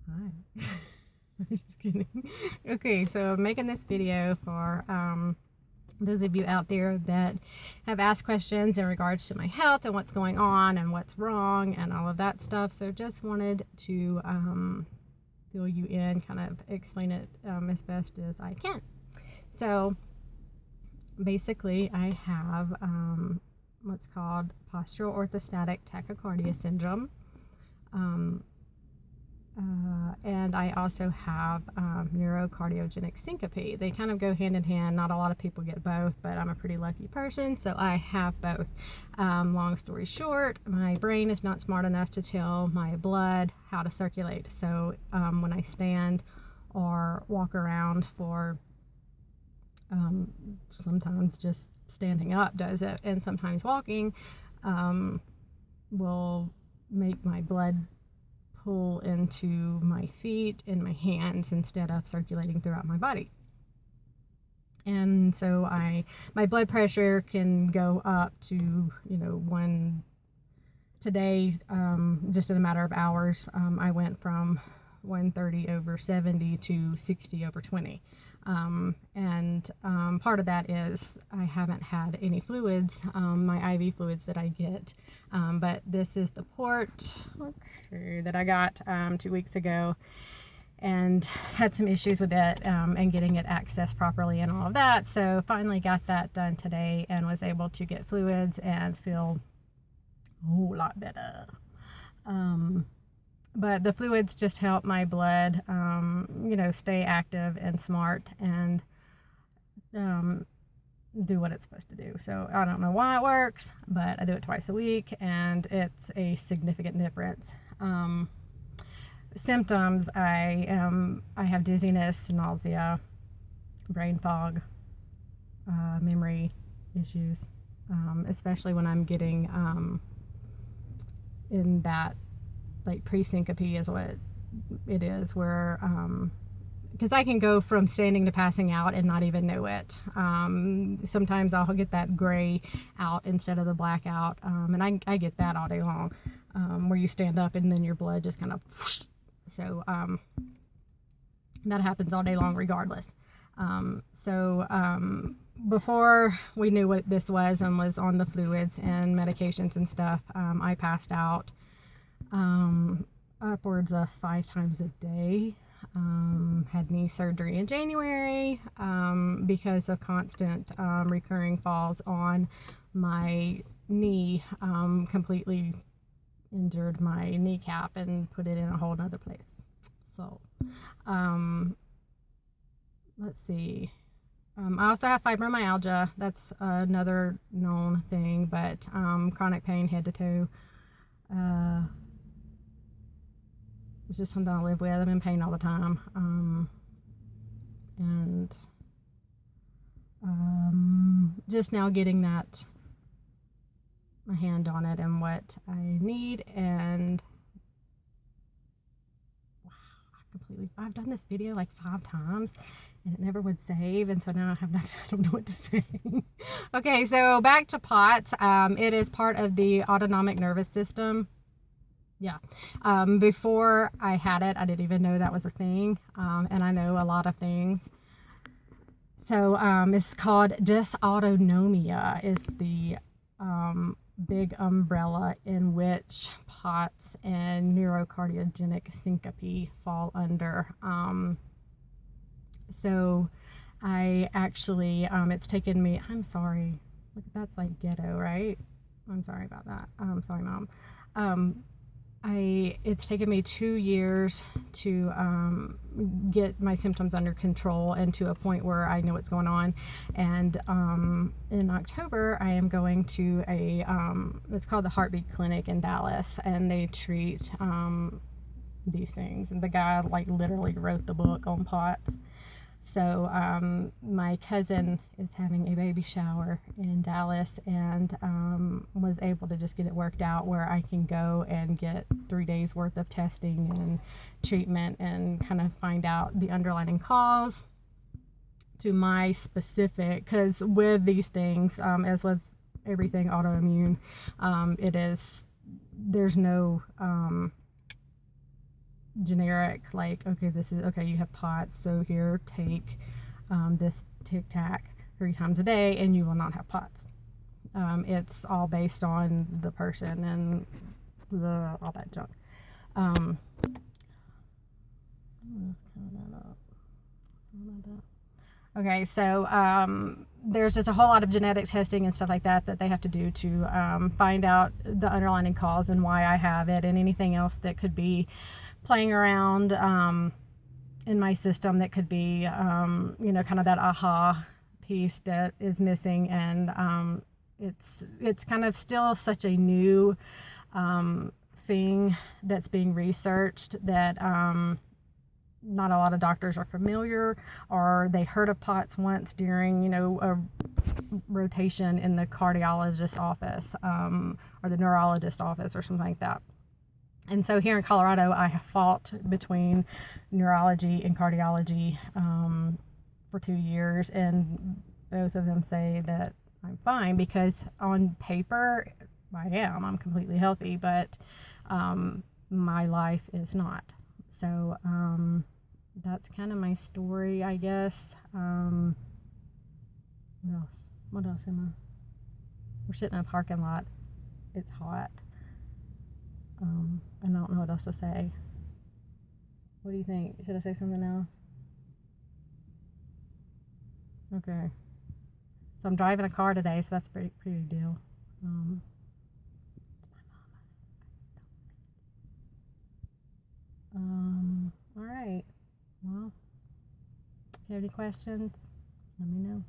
Hi. Just kidding. Okay, so I'm making this video for those of you out there that have asked questions in regards to my health and what's going on and what's wrong and all of that stuff. So just wanted to fill you in, kind of explain it as best as I can. So basically, I have what's called postural orthostatic tachycardia syndrome. And I also have neurocardiogenic syncope. They kind of go hand in hand. Not a lot of people get both, but I'm a pretty lucky person, so I have both. Long story short, my brain is not smart enough to tell my blood how to circulate. So when I stand or walk around for sometimes just standing up does it, and sometimes walking will make my blood pull into my feet and my hands instead of circulating throughout my body. And so my blood pressure can go up to, one today, just in a matter of hours, I went from 130/70 to 60/20. Part of that is I haven't had any fluids, my IV fluids that I get, but this is the port that I got 2 weeks ago, and had some issues with it and getting it accessed properly and all of that. So finally got that done today and was able to get fluids and feel a whole lot better. But the fluids just help my blood, stay active and smart and do what it's supposed to do. So I don't know why it works, but I do it twice a week, and it's a significant difference. Symptoms: I have dizziness, nausea, brain fog, memory issues, especially when I'm getting in that, like, pre-syncope is what it is, where because I can go from standing to passing out and not even know it. Sometimes I'll get that gray out instead of the black out, and I get that all day long, where you stand up and then your blood just kind of whoosh. So that happens all day long regardless. Before we knew what this was and was on the fluids and medications and stuff, I passed out upwards of 5 times a day. Had knee surgery in January because of constant recurring falls on my knee. Completely injured my kneecap and put it in a whole nother place. So let's see. I also have fibromyalgia. That's another known thing, but chronic pain head to toe. It's just something I live with. I'm in pain all the time. And just now getting that, my hand on it and what I need. And wow, I've done this video like 5 times and it never would save, and so now I have nothing. I don't know what to say. Okay, so back to POTS. It is part of the autonomic nervous system. Yeah. Before I had it, I didn't even know that was a thing, and I know a lot of things. So it's called dysautonomia is the big umbrella in which POTS and neurocardiogenic syncope fall under. So I actually, it's taken me, I'm sorry, look, that's like ghetto, right? I'm sorry about that. I'm sorry, Mom. It's taken me 2 years to get my symptoms under control and to a point where I know what's going on. And in October, I am going to it's called the Heartbeat Clinic in Dallas, and they treat these things. And the guy literally wrote the book on POTS. So my cousin is having a baby shower in Dallas, and was able to just get it worked out where I can go and get 3 days worth of testing and treatment and kind of find out the underlying cause to my specific, because with these things, as with everything autoimmune, there's no generic, like, okay, this is okay, you have POTS, so here, take this Tic Tac 3 times a day and you will not have POTS. It's all based on the person and all that junk. Okay, so there's just a whole lot of genetic testing and stuff like that that they have to do to find out the underlying cause and why I have it, and anything else that could be playing around in my system that could be, kind of that aha piece that is missing. And it's kind of still such a new thing that's being researched that not a lot of doctors are familiar, or they heard of POTS once during, a rotation in the cardiologist office or the neurologist office or something like that. And so here in Colorado, I have fought between neurology and cardiology for 2 years, and both of them say that I'm fine, because on paper, I'm completely healthy, but my life is not. So that's kind of my story, I guess. What else, Emma? We're sitting in a parking lot. It's hot. I don't know what else to say. What do you think? Should I say something else? Okay. So I'm driving a car today, so that's a pretty big deal. All right. Well, if you have any questions, let me know.